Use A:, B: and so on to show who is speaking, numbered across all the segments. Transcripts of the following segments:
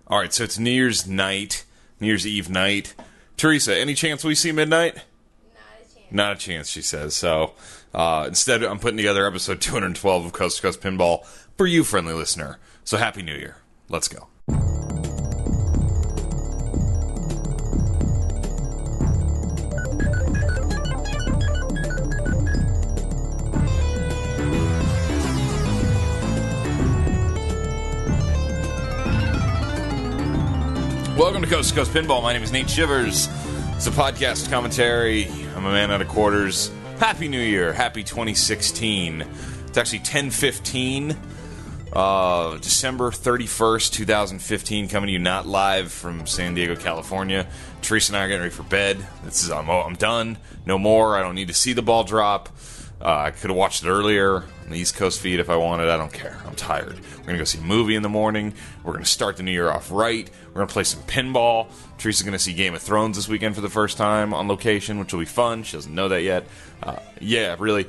A: All right, so it's New Year's Eve night. Teresa, any chance we see midnight? Not a chance, she says. So instead, I'm putting together episode 212 of Coast to Coast Pinball for you, friendly listener. So Happy New Year. Let's go. Welcome to Coast to Coast Pinball. My name is Nate Shivers. It's a podcast commentary. I'm a man out of quarters. Happy New Year. Happy 2016. It's actually 10/15, December 31st, 2015, coming to you not live from San Diego, California. Teresa and I are getting ready for bed. I'm done. No more. I don't need to see the ball drop. I could have watched it earlier on the East Coast feed if I wanted. I don't care. I'm tired. We're going to go see a movie in the morning. We're going to start the new year off right. We're going to play some pinball. Teresa's going to see Game of Thrones this weekend for the first time on location, which will be fun. She doesn't know that yet. Yeah, really.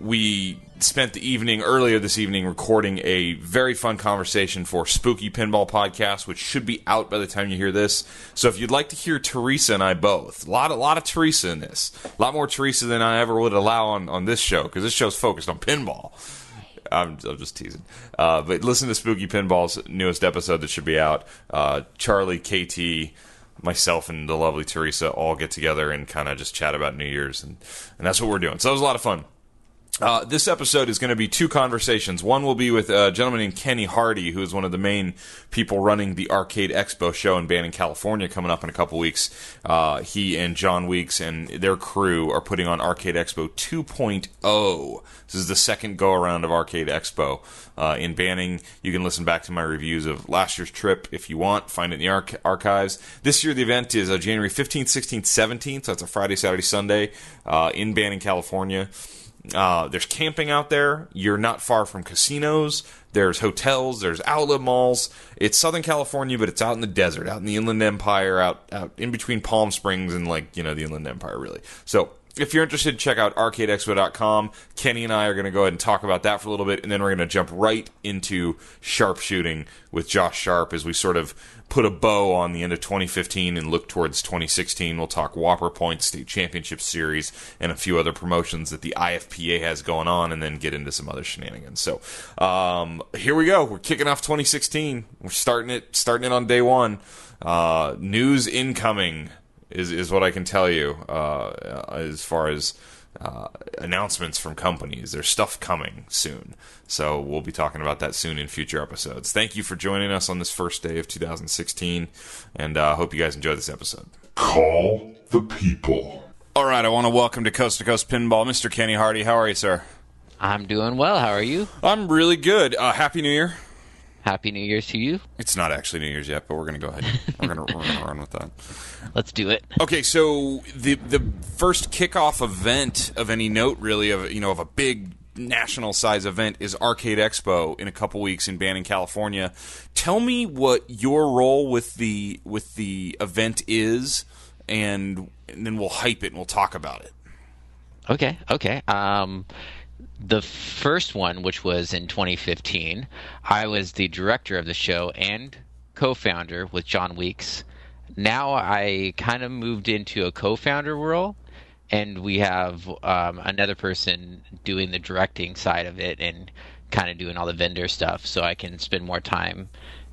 A: We spent the evening, earlier this evening, recording a very fun conversation for Spooky Pinball Podcast, which should be out by the time you hear this. So if you'd like to hear Teresa and I both, a lot of Teresa in this. A lot more Teresa than I ever would allow on this show, because this show's focused on pinball. I'm just teasing. But listen to Spooky Pinball's newest episode that should be out. Charlie, KT, myself, and the lovely Teresa all get together and kind of just chat about New Year's, and that's what we're doing. So it was a lot of fun. This episode is going to be two conversations. One will be with a gentleman named Kenny Hardy, who is one of the main people running the Arcade Expo show in Banning, California, coming up in a couple weeks. He and John Weeks and their crew are putting on Arcade Expo 2.0. This is the second go-around of Arcade Expo in Banning. You can listen back to my reviews of last year's trip if you want. Find it in the archives. This year the event is January 15th, 16th, 17th, so it's a Friday, Saturday, Sunday in Banning, California. There's camping out there. You're not far from casinos. There's hotels. There's outlet malls. It's Southern California, but it's out in the desert, out in the Inland Empire, out in between Palm Springs and, the Inland Empire, really. So if you're interested, check out arcadeexpo.com. Kenny and I are going to go ahead and talk about that for a little bit, and then we're going to jump right into sharpshooting with Josh Sharp as we sort of put a bow on the end of 2015 and look towards 2016. We'll talk Whopper Point State Championship Series and a few other promotions that the IFPA has going on, and then get into some other shenanigans. So here we go. We're kicking off 2016. We're starting it on day one. News incoming is what I can tell you as far as announcements from companies. There's stuff coming soon. So we'll be talking about that soon in future episodes. Thank you for joining us on this first day of 2016, and hope you guys enjoy this episode.
B: Call the people.
A: All right, I want to welcome to Coast Pinball, Mr. Kenny Hardy. How are you, sir?
C: I'm doing well. How are you?
A: I'm really good. Happy New Year.
C: Happy New Year's to you.
A: It's not actually New Year's yet, but we're going to go ahead. We're going to run with that.
C: Let's do it.
A: Okay, so the first kickoff event of any note, really, of a big national size event is Arcade Expo in a couple weeks in Banning, California. Tell me what your role with the event is, and then we'll hype it and we'll talk about it.
C: Okay. The first one, which was in 2015, I was the director of the show and co-founder with John Weeks. Now I kind of moved into a co-founder role, and we have another person doing the directing side of it and kind of doing all the vendor stuff, so I can spend more time,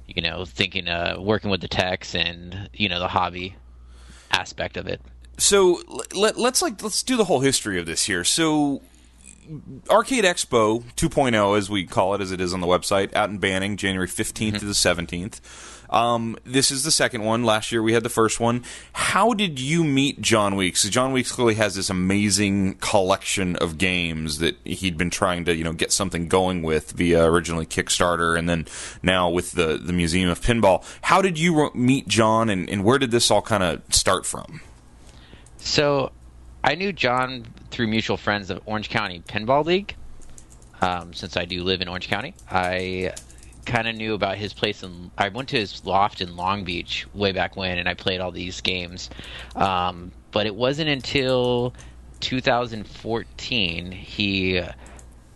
C: working with the techs and, the hobby aspect of it.
A: So let's do the whole history of this here. So Arcade Expo 2.0, as we call it, as it is on the website, out in Banning, January 15th to the 17th. This is the second one. Last year we had the first one. How did you meet John Weeks? So John Weeks clearly has this amazing collection of games that he'd been trying to, get something going with via originally Kickstarter and then now with the Museum of Pinball. How did you meet John, and where did this all kind of start from?
C: So I knew John through mutual friends of Orange County Pinball League. Since I do live in Orange County, I kind of knew about his place, and I went to his loft in Long Beach way back when, and I played all these games. But it wasn't until 2014 he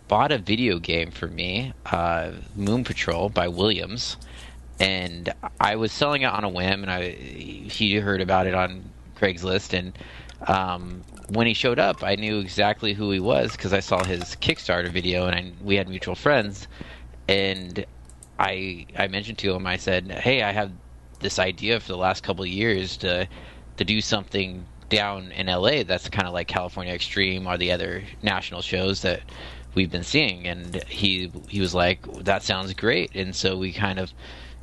C: bought a video game for me, Moon Patrol by Williams, and I was selling it on a whim, and he heard about it on Craigslist, and when he showed up, I knew exactly who he was because I saw his Kickstarter video, and we had mutual friends, and I mentioned to him, I said, hey, I have this idea for the last couple of years to do something down in LA that's kind of like California Extreme or the other national shows that we've been seeing. And he was like, that sounds great. And so we kind of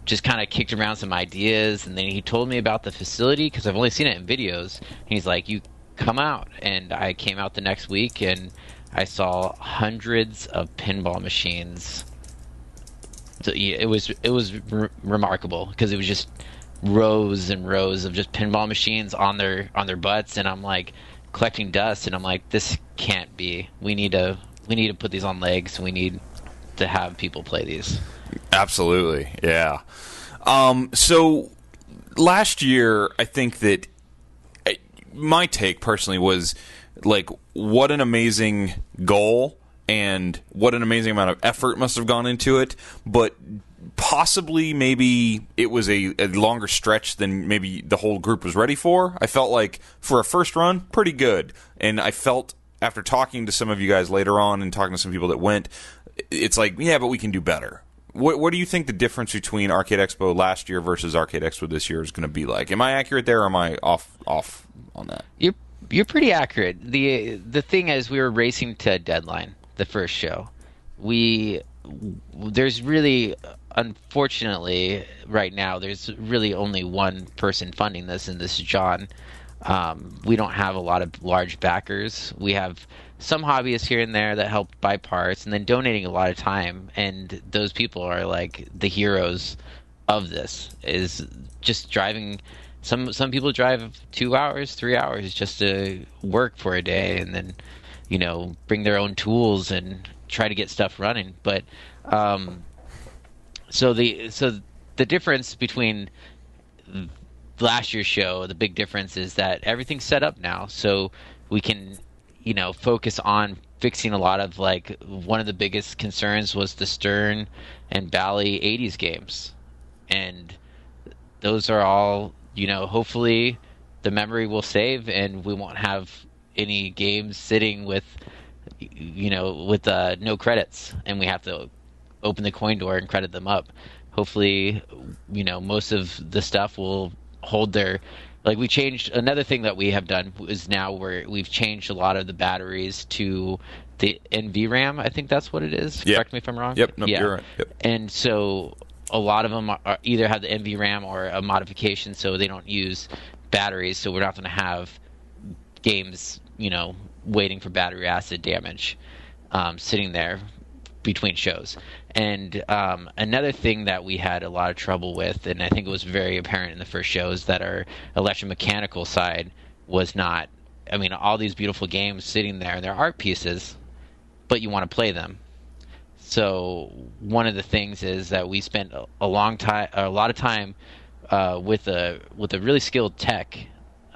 C: kicked around some ideas, and then he told me about the facility because I've only seen it in videos. And he's like, you come out. And I came out the next week, and I saw hundreds of pinball machines. So yeah, it was remarkable because it was just rows and rows of just pinball machines on their butts, and I'm like collecting dust, and I'm like, this can't be. We need to put these on legs. We need to have people play these.
A: Absolutely, yeah. So last year, I think that my take personally was like, what an amazing goal and what an amazing amount of effort must have gone into it, but possibly maybe it was a longer stretch than maybe the whole group was ready for. I felt like for a first run, pretty good. And I felt after talking to some of you guys later on and talking to some people that went, it's like, yeah, but we can do better. What do you think the difference between Arcade Expo last year versus Arcade Expo this year is going to be like? Am I accurate there, or am I off on that?
C: You're pretty accurate. The thing is, we were racing to a deadline, the first show. There's really, unfortunately, right now, there's really only one person funding this, and this is John. We don't have a lot of large backers. We have some hobbyists here and there that help buy parts, and then donating a lot of time. And those people are like the heroes of this. Is just driving. Some people drive 2 hours, 3 hours just to work for a day, and then bring their own tools and try to get stuff running. But so the difference between last year's show, the big difference is that everything's set up now, so we can focus on fixing a lot of, like, one of the biggest concerns was the Stern and Bally 80s games, and those are all hopefully the memory will save, and we won't have any games sitting with no credits, and we have to open the coin door and credit them up. Hopefully, most of the stuff will hold their, like, we changed. Another thing that we have done is now we've changed a lot of the batteries to the NVRAM. I think that's what it is.
A: Yep.
C: Correct me if I'm wrong.
A: Yep. No, yeah. You're right. Yep.
C: And so a lot of them are either have the NVRAM or a modification, so they don't use batteries. So we're not going to have games, waiting for battery acid damage, sitting there between shows. And another thing that we had a lot of trouble with, and I think it was very apparent in the first show, is that our electromechanical side was not. I mean, all these beautiful games sitting there, and they're art pieces, but you want to play them. So one of the things is that we spent a lot of time with a really skilled tech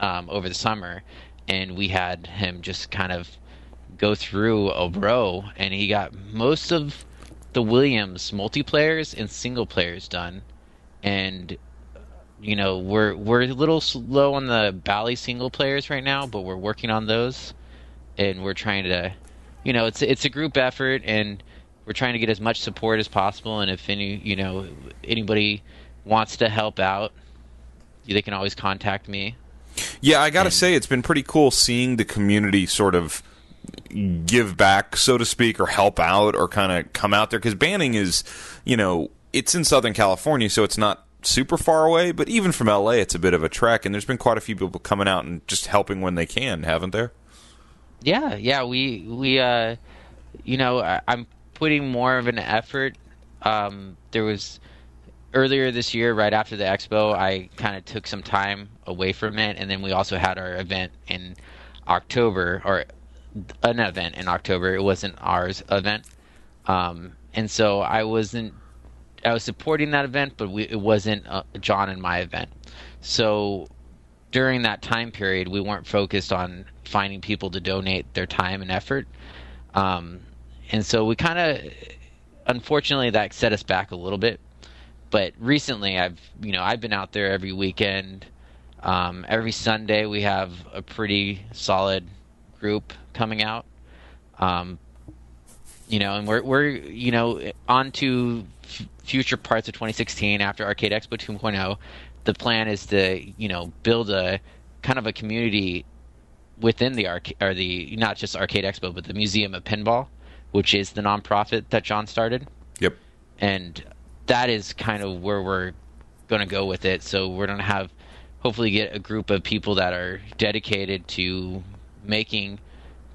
C: over the summer, and we had him just kind of go through a row, and he got most of the Williams multiplayers and single players done. And we're a little slow on the Bally single players right now, but we're working on those, and we're trying to, it's a group effort, and we're trying to get as much support as possible. And if anybody wants to help out, they can always contact me.
A: Yeah, I gotta say, it's been pretty cool seeing the community sort of give back, so to speak, or help out, or kind of come out there, because Banning is, it's in Southern California, so it's not super far away, but even from LA, it's a bit of a trek, and there's been quite a few people coming out and just helping when they can, haven't there?
C: Yeah, we I'm putting more of an effort. There was earlier this year, right after the expo, I kind of took some time away from it, and then we also had our event in October, or an event in October. It wasn't ours event, and so I was supporting that event, but it wasn't John and my event. So during that time period, we weren't focused on finding people to donate their time and effort, and so we kind of, unfortunately, that set us back a little bit. But recently, I've been out there every weekend. Every Sunday, we have a pretty solid group coming out. And we're on to future parts of 2016 after Arcade Expo 2.0. The plan is to build a kind of a community within the not just Arcade Expo, but the Museum of Pinball, which is the nonprofit that John started.
A: Yep.
C: And that is kind of where we're going to go with it. So we're going to hopefully get a group of people that are dedicated to making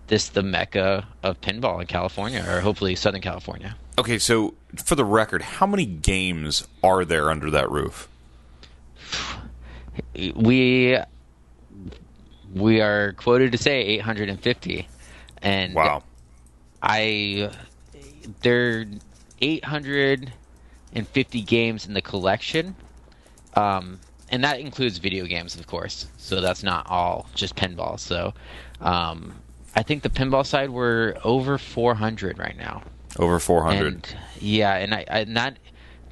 C: this the mecca of pinball in California, or hopefully Southern California.
A: Okay, so for the record, how many games are there under that roof?
C: We are quoted to say 850, and
A: wow,
C: there are 850 games in the collection, and that includes video games, of course. So that's not all just pinball. So I think the pinball side, we're over 400 right now.
A: Over 400.
C: And, yeah, and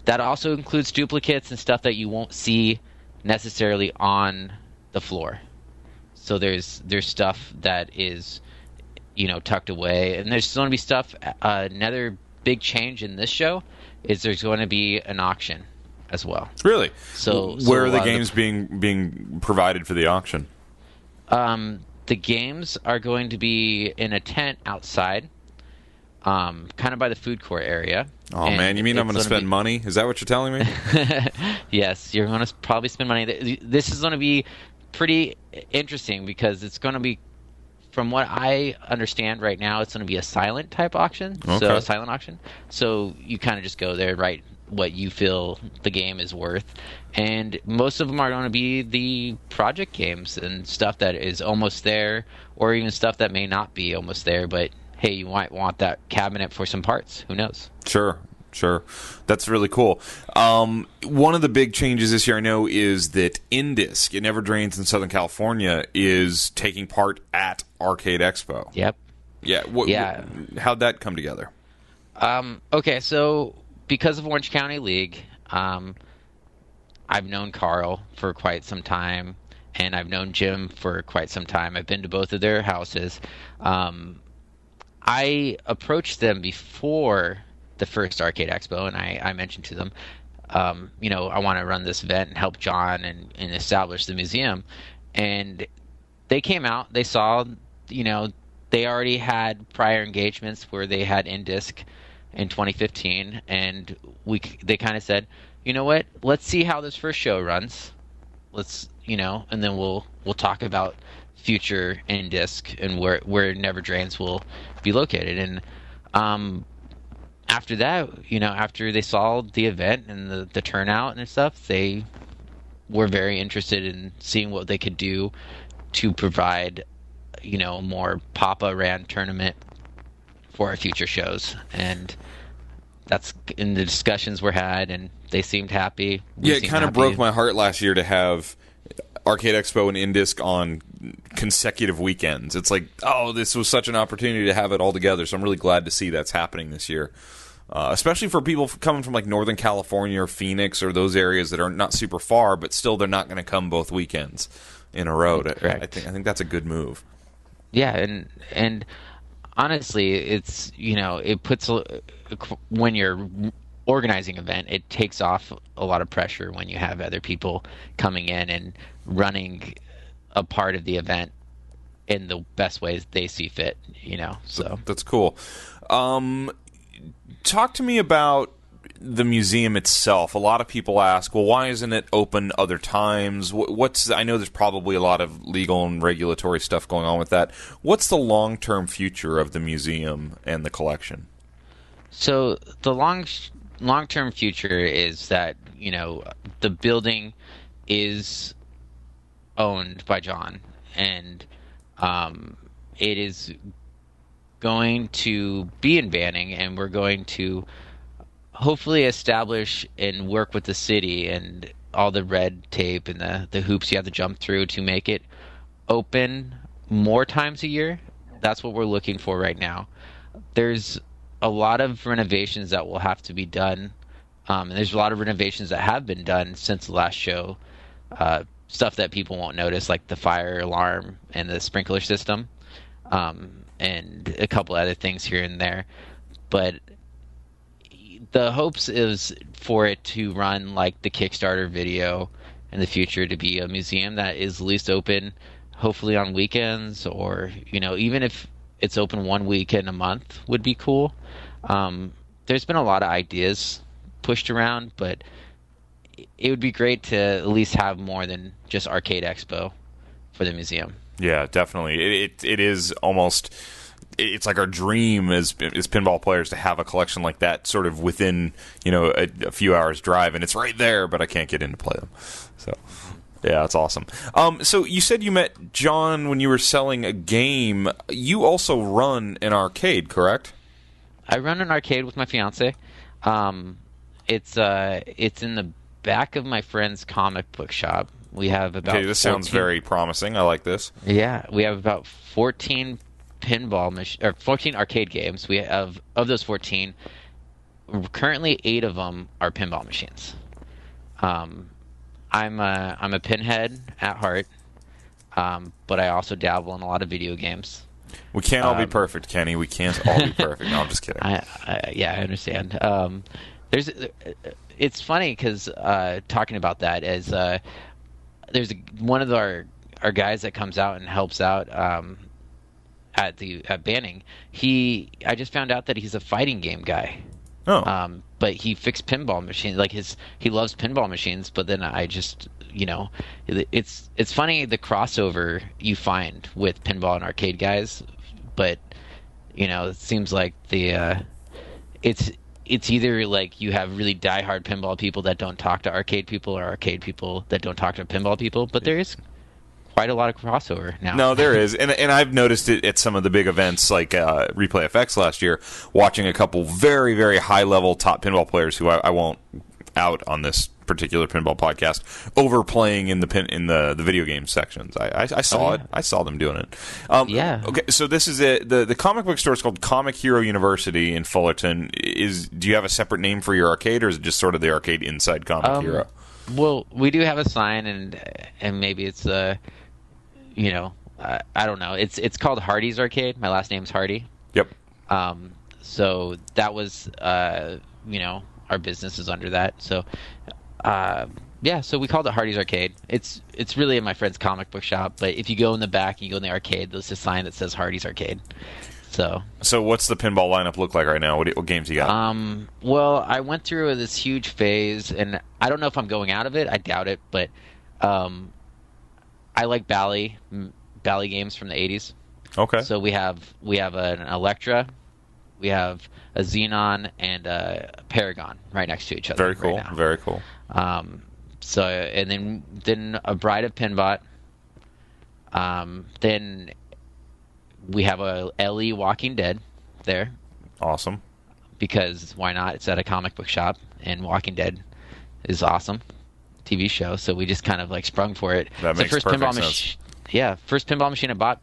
C: that also includes duplicates and stuff that you won't see necessarily on the floor. So there's stuff that is tucked away, and there's going to be stuff. Another big change in this show is there's going to be an auction as well.
A: Really?
C: So
A: where are the games being provided for the auction?
C: The games are going to be in a tent outside, kind of by the food court area.
A: Oh, man, you mean I'm going to spend money? Is that what you're telling me?
C: Yes, you're going to probably spend money. This is going to be pretty interesting because it's going to be, from what I understand right now, it's going to be a silent type auction.
A: Okay.
C: So a silent auction. So you kind of just go there, write what you feel the game is worth, and most of them are going to be the project games and stuff that is almost there, or even stuff that may not be almost there, but hey, you might want that cabinet for some parts. Who knows?
A: Sure. That's really cool. One of the big changes this year, I know, is that Indisc in Never Drains in Southern California is taking part at Arcade Expo.
C: Yep.
A: Yeah. How'd that come together?
C: Okay, so because of Orange County League, I've known Carl for quite some time, and I've known Jim for quite some time. I've been to both of their houses. I approached them before the first Arcade Expo, and I mentioned to them, I want to run this event and help John and establish the museum. And they came out, they saw, they already had prior engagements where they had Indisc in 2015, and they kind of said, you know what, let's see how this first show runs. Let's, and then we'll talk about future Indisc and where Never Drains will be located. And after that, after they saw the event and the turnout and stuff, they were very interested in seeing what they could do to provide, more Papa ran tournament for our future shows. And that's in the discussions were had, and they seemed happy.
A: It kind of broke my heart last year to have Arcade Expo and Indisc on consecutive weekends. It's like, oh, this was such an opportunity to have it all together. So I'm really glad to see that's happening this year, especially for people coming from like Northern California or Phoenix or those areas that are not super far, but still they're not going to come both weekends in a row. I think that's a good move.
C: Yeah, and honestly, it's it puts, when you're organizing an event, it takes off a lot of pressure when you have other people coming in and running a part of the event in the best ways they see fit, so
A: that's cool. Talk to me about the museum itself. A lot of people ask, well, why isn't it open other times? I know there's probably a lot of legal and regulatory stuff going on with that. What's the long-term future of the museum and the collection?
C: So the long-term future is that, the building is owned by John, and it is going to be in Banning, and we're going to hopefully establish and work with the city and all the red tape and the hoops you have to jump through to make it open more times a year. That's what we're looking for right now. There's a lot of renovations that will have to be done And there's a lot of renovations that have been done since the last show. Stuff that people won't notice, like the fire alarm and the sprinkler system, and a couple other things here and there. But the hopes is for it to run like the Kickstarter video in the future, to be a museum that is at least open, hopefully on weekends, or even if it's open one weekend a month would be cool. There's been a lot of ideas pushed around, but it would be great to at least have more than just Arcade Expo for the museum.
A: Yeah, definitely. It is almost, it's like our dream as pinball players to have a collection like that sort of within, a few hours drive, and it's right there, but I can't get in to play them. So, yeah, that's awesome. So you said you met John when you were selling a game. You also run an arcade, correct?
C: I run an arcade with my fiance. It's in the back of my friend's comic book shop. We have about.
A: Okay, this sounds very promising. I like this.
C: Yeah, we have about 14 or 14 arcade games. We have, of those 14, currently 8 of them are pinball machines. I'm a pinhead at heart, but I also dabble in a lot of video games.
A: We can't all be perfect, Kenny. We can't all be perfect. No, I'm just kidding.
C: Yeah, I understand. It's funny because talking about that is there's one of our guys that comes out and helps out at Banning. I just found out that he's a fighting game guy.
A: Oh.
C: But he fixed pinball machines. Like he loves pinball machines. But then I just it's funny the crossover you find with pinball and arcade guys. But it seems like it's either like you have really diehard pinball people that don't talk to arcade people, or arcade people that don't talk to pinball people. But there is quite a lot of crossover now.
A: No, there is, and I've noticed it at some of the big events like Replay FX last year, watching a couple very, very high-level top pinball players who I won't out on this particular pinball podcast overplaying in the video game sections. I saw it. I saw them doing it.
C: Yeah.
A: Okay, so this is the comic book store is called Comic Hero University in Fullerton. Do you have a separate name for your arcade, or is it just sort of the arcade inside Comic Hero?
C: Well, we do have a sign, and maybe it's I don't know. It's called Hardy's Arcade. My last name's Hardy.
A: Yep.
C: So that was our business is under that. So so we called it Hardy's Arcade. It's really in my friend's comic book shop, but if you go in the back and you go in the arcade, there's a sign that says Hardy's Arcade. So
A: what's the pinball lineup look like right now? What games you got?
C: Well, I went through this huge phase, and I don't know if I'm going out of it. I doubt it, but I like Bally games from the 80s.
A: Okay.
C: So we have an Electra, we have a Xenon, and a Paragon right next to each other.
A: Very cool.
C: Right now.
A: Very cool.
C: So and then a Bride of Pinbot. Then we have a LE Walking Dead there.
A: Awesome.
C: Because why not? It's at a comic book shop, and Walking Dead is awesome TV show. So we just kind of like sprung for it.
A: That makes perfect sense.
C: First pinball machine I bought,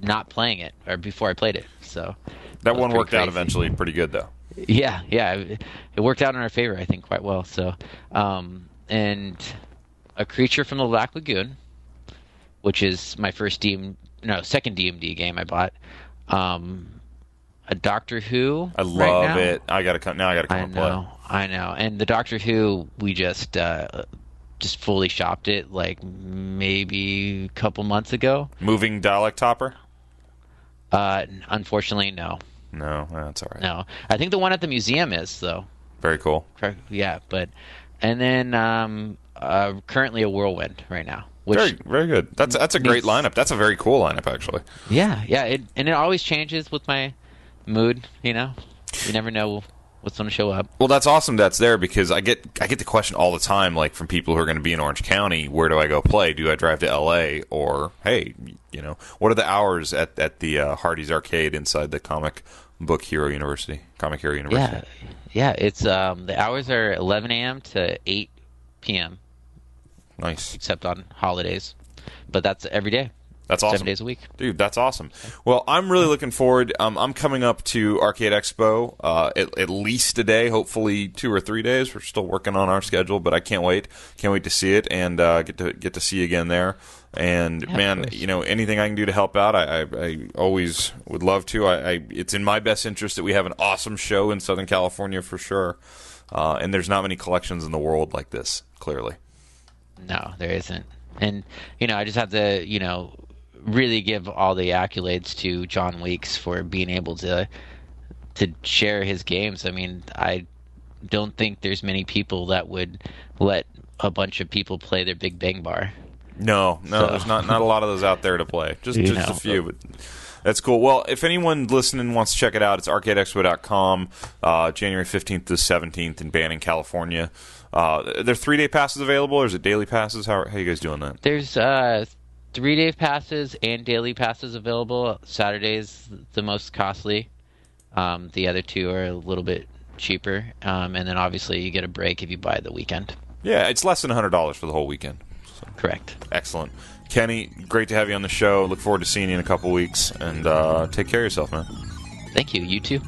C: not playing it, or before I played it. So
A: that one worked out eventually pretty good, though.
C: Yeah, it worked out in our favor, I think, quite well. So, and A Creature from the Black Lagoon, which is my second DMD game I bought. A Doctor Who.
A: I love it. I gotta come and play.
C: I know. And the Doctor Who, we just fully shopped it like maybe a couple months ago.
A: Moving dialect topper?
C: Unfortunately, no.
A: No, that's all right.
C: No, I think the one at the museum is though.
A: Very cool.
C: Yeah, and then currently a Whirlwind right now. Which
A: very, very good. That's a great lineup. That's a very cool lineup, actually.
C: Yeah. It always changes with my mood. You never know what's going to show up.
A: Well, that's awesome. That's there because I get the question all the time, like from people who are going to be in Orange County. Where do I go play? Do I drive to L.A. or hey, what are the hours at the Hardy's Arcade inside the Comic Hero University?
C: Yeah. It's the hours are 11 a.m. to 8 p.m.
A: Nice.
C: Except on holidays, but that's every day.
A: That's awesome.
C: 7 days a week.
A: Dude, that's awesome. Well, I'm really looking forward. I'm coming up to Arcade Expo at least a day, hopefully 2 or 3 days. We're still working on our schedule, but I can't wait. Can't wait to see it and get to see you again there. And, man, anything I can do to help out, I always would love to. It's in my best interest that we have an awesome show in Southern California for sure. And there's not many collections in the world like this, clearly.
C: No, there isn't. And, I just have to, really give all the accolades to John Weeks for being able to share his games. I mean, I don't think there's many people that would let a bunch of people play their Big Bang Bar.
A: No, there's not a lot of those out there to play. Just a few, but that's cool. Well, if anyone listening wants to check it out, it's arcadeexpo.com, January 15th to 17th in Banning, California. Are there 3-day passes available, or is it daily passes? How are you guys doing that?
C: There's 3-day passes and daily passes available. Saturday's the most costly. The other two are a little bit cheaper. And then obviously you get a break if you buy the weekend.
A: Yeah, it's less than $100 for the whole weekend. So.
C: Correct.
A: Excellent. Kenny, great to have you on the show. Look forward to seeing you in a couple weeks. And take care of yourself, man.
C: Thank you. You too.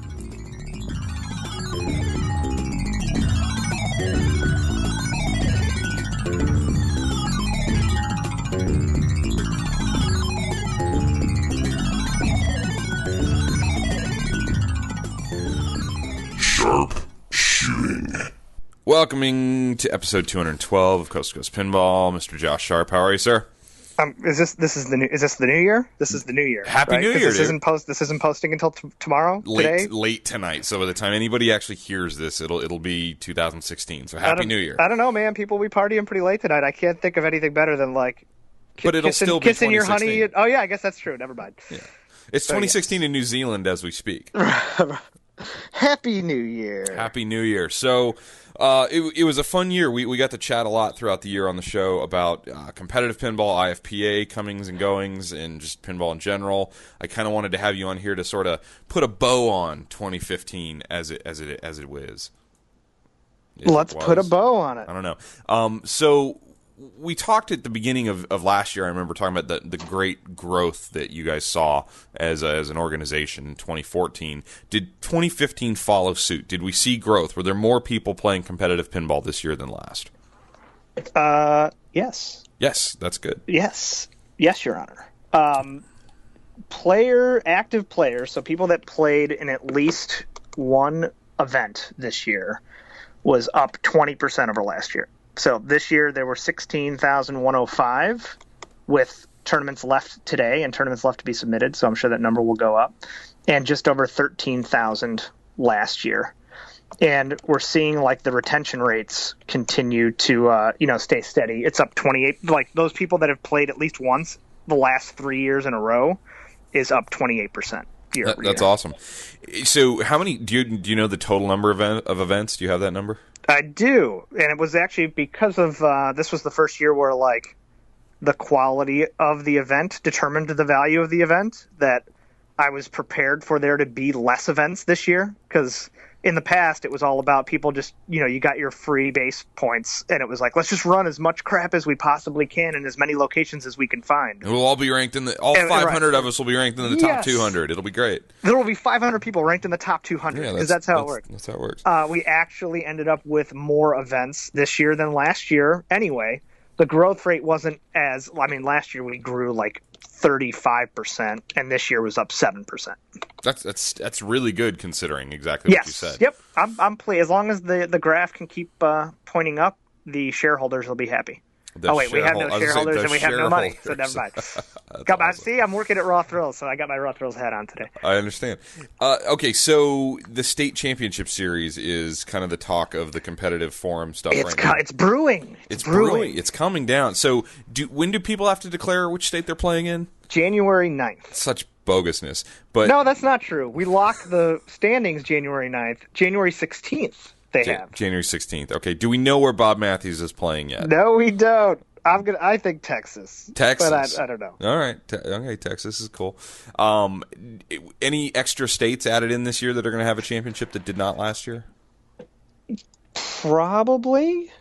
B: Sharp shooting.
A: Welcoming to episode 212 of Coast to Coast Pinball, Mr. Josh Sharp. How are you, sir?
D: Is this the new year? This is the new year.
A: Happy
D: right?
A: New Year,
D: this
A: dude.
D: isn't posting until tomorrow. Today?
A: Late tonight. So by the time anybody actually hears this, it'll be 2016. So Happy New Year.
D: I don't know, man. People will be partying pretty late tonight. I can't think of anything better than
A: but it'll still be
D: kissing your honey.
A: 2016.
D: Oh yeah, I guess that's true. Never mind.
A: Yeah. It's 2016 in New Zealand as we speak.
D: Happy New Year.
A: Happy New Year. So it was a fun year. We got to chat a lot throughout the year on the show about competitive pinball, IFPA comings and goings, and just pinball in general. I kind of wanted to have you on here to sort of put a bow on 2015 as it is.
D: Let's put a bow on it.
A: I don't know. So we talked at the beginning of last year. I remember talking about the great growth that you guys saw as an organization in 2014. Did 2015 follow suit? Did we see growth? Were there more people playing competitive pinball this year than last?
D: Yes.
A: Yes, that's good.
D: Yes, Your Honor. Active players, so people that played in at least one event this year, was up 20% over last year. So this year there were 16,105 with tournaments left today and tournaments left to be submitted, so I'm sure that number will go up, and just over 13,000 last year. And we're seeing like the retention rates continue to stay steady. It's up 28. Like those people that have played at least once the last 3 years in a row is up 28% year over year.
A: That's awesome. So how many do you know the total number of events? Do you have that number?
D: I do, and it was actually because of this was the first year where like the quality of the event determined the value of the event, that I was prepared for there to be less events this year, because in the past it was all about people just, you got your free base points and it was like, let's just run as much crap as we possibly can in as many locations as we can find.
A: We'll all be ranked in all 500 of us will be ranked in the top 200. It'll be great.
D: There will be 500 people ranked in the top 200 because that's how it works.
A: That's how it works.
D: We actually ended up with more events this year than last year anyway. The growth rate wasn't last year we grew like 35%, and this year was up 7%.
A: That's really good considering exactly what you said.
D: Yep. I'm pleased. As long as the graph can keep pointing up, the shareholders will be happy. We have no shareholders and we have no money, so never mind. See, I'm working at Raw Thrills, so I got my Raw Thrills hat on today.
A: I understand. Okay, so the state championship series is kind of the talk of the competitive forum stuff right now.
D: It's brewing. It's brewing.
A: It's coming down. So when do people have to declare which state they're playing in?
D: January 9th.
A: Such bogusness. But
D: no, that's not true. We lock the standings January 9th. January 16th.
A: January 16th. Okay. Do we know where Bob Matthews is playing yet?
D: No, we don't. I think Texas.
A: Texas.
D: But I don't know.
A: All right. Okay, Texas is cool. Any extra states added in this year that are going to have a championship that did not last year?
D: Probably.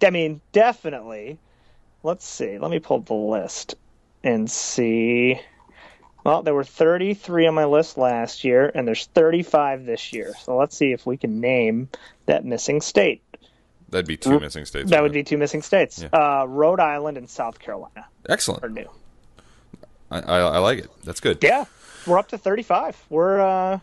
D: I mean, definitely. Let's see. Let me pull up the list. and see. Well, there were 33 on my list last year, and there's 35 this year. So let's see if we can name that missing state.
A: That'd be two missing states.
D: That would be two missing states.
A: Yeah.
D: Rhode Island and South Carolina
A: Excellent.
D: are new.
A: I like it. That's good.
D: Yeah, we're up to 35. We're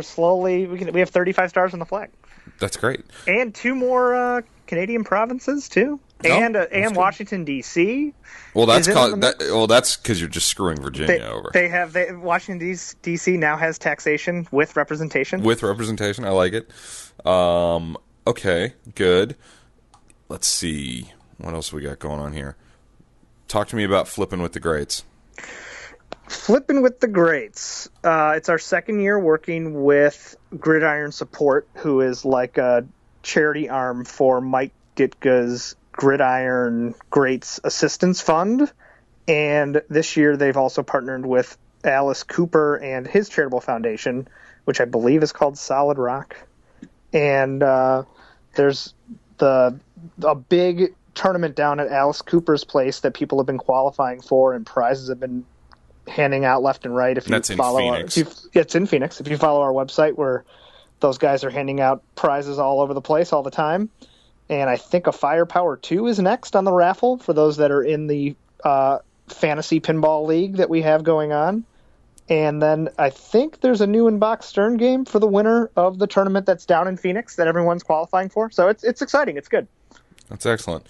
D: slowly. We have 35 stars on the flag.
A: That's great.
D: And two more Canadian provinces too, and Washington D.C.
A: Well, that's that's because you're just screwing Virginia over.
D: Washington D.C. now has taxation with representation.
A: With representation, I like it. Okay, good. Let's see what else we got going on here. Talk to me about flipping with the greats.
D: Flipping with the greats. It's our second year working with Gridiron Support, who is like a charity arm for Mike Ditka's Gridiron Greats Assistance Fund. And this year they've also partnered with Alice Cooper and his charitable foundation, which I believe is called Solid Rock. And there's a big tournament down at Alice Cooper's place that people have been qualifying for, and prizes have been handing out left and right. If you follow Phoenix. It's in Phoenix. If you follow our website, where those guys are handing out prizes all over the place all the time. And I think a Firepower 2 is next on the raffle for those that are in the fantasy pinball league that we have going on. And then I think there's a new in-box Stern game for the winner of the tournament that's down in Phoenix that everyone's qualifying for. So it's exciting. It's good.
A: That's excellent.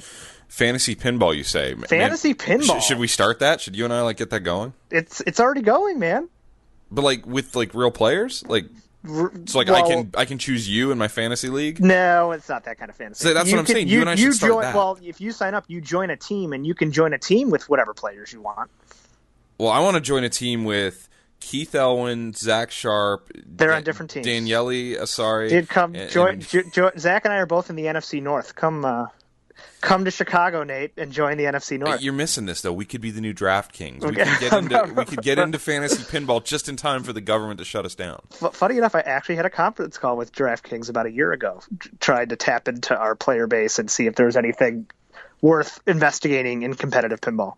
A: Fantasy pinball, you say?
D: Fantasy pinball.
A: Should we start that? Should you and I get that going?
D: It's already going, man.
A: But with real players, so I can choose you in my fantasy league.
D: No, it's not that kind of fantasy.
A: So that's what I'm saying. You and I should start that.
D: Well, if you sign up, you join a team, and you can join a team with whatever players you want.
C: Well, I want to join a team with Keith Elwin, Zach Sharp.
D: They're on different teams.
A: Daniele Asari.
D: Dude, come join. Zach and I are both in the NFC North. Come to Chicago, Nate, and join the NFC North.
A: You're missing this, though. We could be the new DraftKings. We could get into fantasy pinball just in time for the government to shut us down.
D: Funny enough, I actually had a conference call with DraftKings about a year ago, tried to tap into our player base and see if there was anything worth investigating in competitive pinball.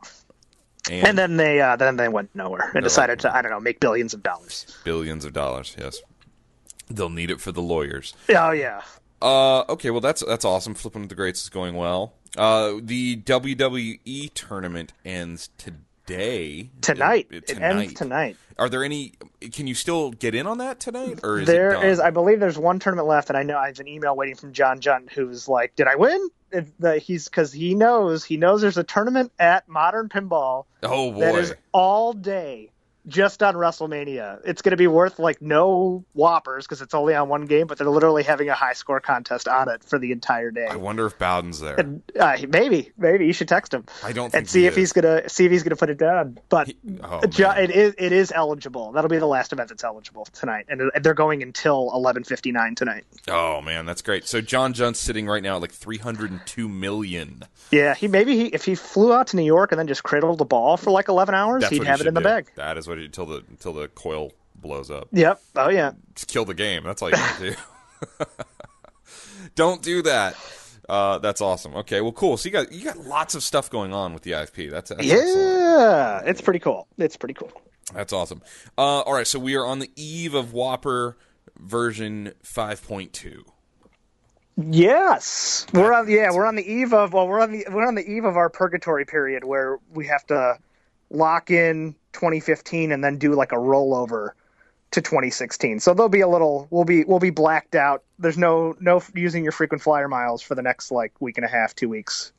D: And then they went nowhere and decided to, make billions of dollars.
A: Billions of dollars, yes. They'll need it for the lawyers.
D: Oh, yeah.
A: Okay, well, that's awesome. Flipping with the Greats is going well. The WWE tournament ends today.
D: Tonight. It ends tonight.
A: Are there any... Can you still get in on that tonight? Or is
D: there
A: it done?
D: is, I believe there's one tournament left, and I know I have an email waiting from John Junt who's like, did I win? Because he knows there's a tournament at Modern Pinball.
A: Oh, boy.
D: That is all day. Just on WrestleMania. It's going to be worth no whoppers because it's only on one game, but they're literally having a high score contest on it for the entire day.
A: I wonder if Bowden's there.
D: And, maybe you should text him.
A: I don't think
D: and see if he's gonna put it down. But it is eligible. That'll be the last event that's eligible tonight, and they're going until 11:59 tonight.
A: Oh man, that's great. So John Junt's sitting right now at $302 million.
D: Yeah, if he flew out to New York and then just cradled the ball for 11 hours, he'd have it in the bag.
A: That is what until the coil blows up.
D: Yep. Oh yeah.
A: Just kill the game. That's all you gotta do. Don't do that. That's awesome. Okay, well, cool. So you got lots of stuff going on with the IFP. That's
D: excellent. It's pretty cool.
A: That's awesome. All right, so we are on the eve of Whopper version 5.2.
D: Yes, we're on the eve of our purgatory period where we have to lock in 2015 and then do a rollover to 2016. So there'll be we'll be blacked out. There's no using your frequent flyer miles for the next week and a half, 2 weeks.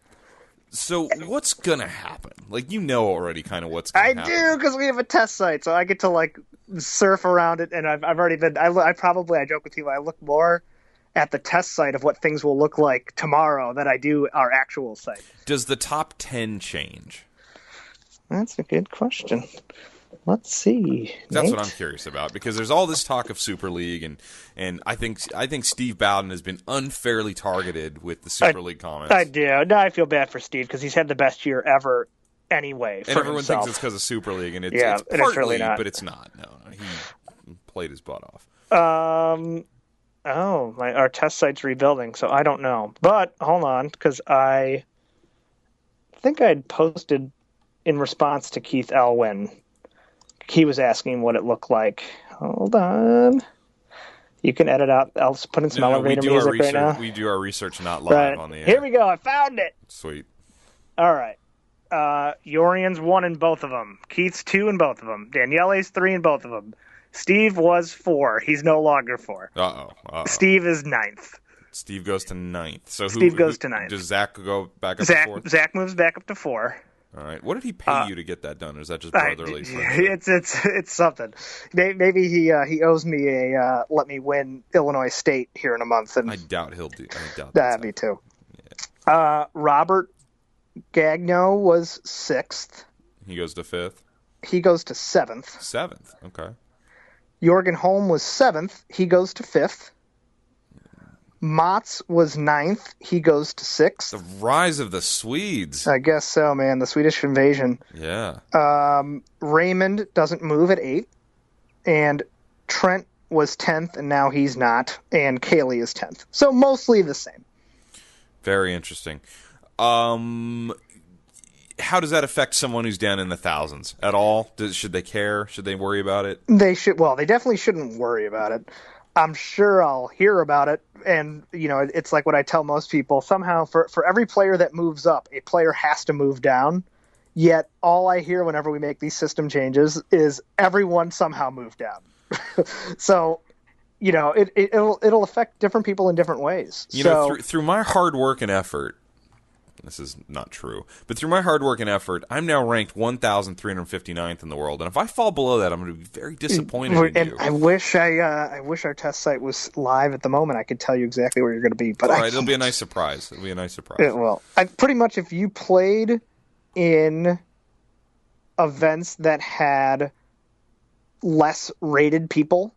A: So what's gonna happen? Already kind of what's gonna happen. I
D: do, because we have a test site, so I get to surf around it, and I've already been. I joke with people. I look more at the test site of what things will look like tomorrow than I do our actual site.
A: Does the top 10 change?
D: That's a good question. Let's see.
A: That's what I'm curious about, because there's all this talk of Super League, and I think Steve Bowden has been unfairly targeted with the Super League comments.
D: I do. No, I feel bad for Steve because he's had the best year ever anyway.
A: And everyone
D: himself.
A: Thinks it's because of Super League, and it's partly,
D: it's really not.
A: But it's not. No, he played his butt off.
D: Our test site's rebuilding, so I don't know. But hold on, because I think I'd posted in response to Keith Elwin. He was asking what it looked like. Hold on. You can edit out. I'll just put in some elevator music right now.
A: We do our research not live on the air.
D: Here we go. I found it.
A: Sweet.
D: All right. Yorian's 1 in both of them. Keith's 2 in both of them. Daniele's 3 in both of them. Steve was 4. He's no longer 4.
A: Uh-oh.
D: Steve is 9th.
A: Steve goes to 9th. So
D: Steve goes to 9th.
A: Does Zach go back up to 4th?
D: Zach moves back up to 4.
A: All right. What did he pay you to get that done? Or is that just brotherly?
D: It's something. Maybe he owes me a let me win Illinois State here in a month. And
A: I doubt he'll do. I doubt
D: that. Me too. Yeah. Robert Gagno was 6th.
A: He goes to 5th.
D: He goes to 7th.
A: 7th. Okay.
D: Jorgen Holm was 7th. He goes to 5th. Mats was 9th. He goes to 6th.
A: The rise of the Swedes.
D: I guess so, man. The Swedish invasion.
A: Yeah.
D: Raymond doesn't move at 8. And Trent was 10th, and now he's not. And Kaylee is 10th. So mostly the same.
A: Very interesting. How does that affect someone who's down in the thousands at all? Should they care? Should they worry about it?
D: They should. Well, they definitely shouldn't worry about it. I'm sure I'll hear about it, and it's like what I tell most people. Somehow, for every player that moves up, a player has to move down. Yet, all I hear whenever we make these system changes is everyone somehow moved down. So, it'll affect different people in different ways.
A: Through my hard work and effort. This is not true. But through my hard work and effort, I'm now ranked 1,359th in the world. And if I fall below that, I'm going to be very disappointed in you.
D: I wish our test site was live at the moment. I could tell you exactly where you're going to be. But
A: all right, it'll be a nice surprise. It'll be a nice surprise.
D: It will. Pretty much if you played in events that had less rated people,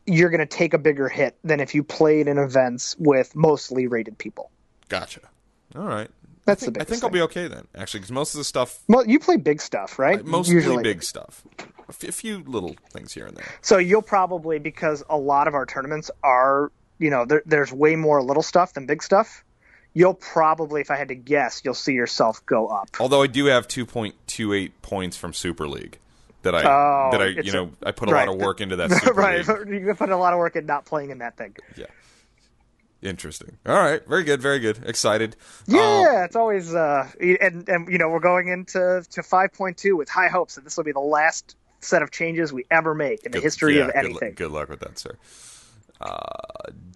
D: you're going to take a bigger hit than if you played in events with mostly rated people.
A: Gotcha. All right.
D: I
A: think I'll be okay then, actually, because most of the stuff...
D: Well, you play big stuff, right?
A: Mostly big stuff. A few little things here and there.
D: So you'll probably, because a lot of our tournaments are, there's way more little stuff than big stuff, you'll probably, if I had to guess, you'll see yourself go up.
A: Although I do have 2.28 points from Super League. I put a lot of work into that Super
D: right,
A: League.
D: You put a lot of work in not playing in that thing.
A: Yeah. Interesting. All right. Very good. Very good. Excited.
D: Yeah, it's always and we're going into 5.2 with high hopes that this will be the last set of changes we ever make in the history of anything.
A: Good luck with that, sir.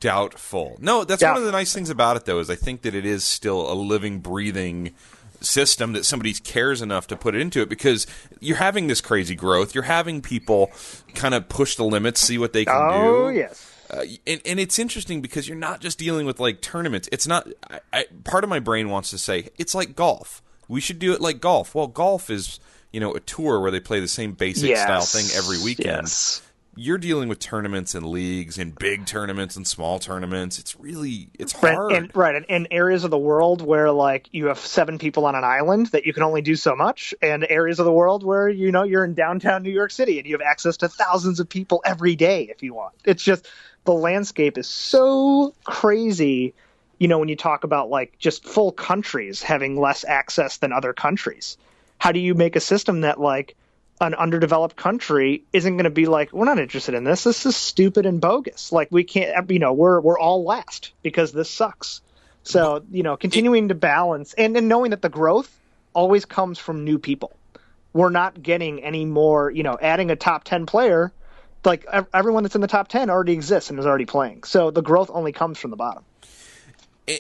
A: Doubtful. No, that's one of the nice things about it, though, is I think that it is still a living, breathing system that somebody cares enough to put it into it, because you're having this crazy growth. You're having people kind of push the limits, see what they can do.
D: Oh, yes.
A: And it's interesting because you're not just dealing with like tournaments. It's not. Part of my brain wants to say it's like golf. We should do it like golf. Well, golf is a tour where they play the same basic style thing every weekend.
D: Yes.
A: You're dealing with tournaments and leagues and big tournaments and small tournaments. It's hard.
D: And in areas of the world where like you have 7 people on an island that you can only do so much, and areas of the world where you're in downtown New York City and you have access to thousands of people every day if you want. It's just the landscape is so crazy. When you talk about like just full countries having less access than other countries, how do you make a system that like an underdeveloped country isn't going to be like, we're not interested in this. This is stupid and bogus. Like we can't, we're all last because this sucks. So, continuing to balance and knowing that the growth always comes from new people. We're not getting any more, adding a top 10 player. Like everyone that's in the top 10 already exists and is already playing. So the growth only comes from the bottom.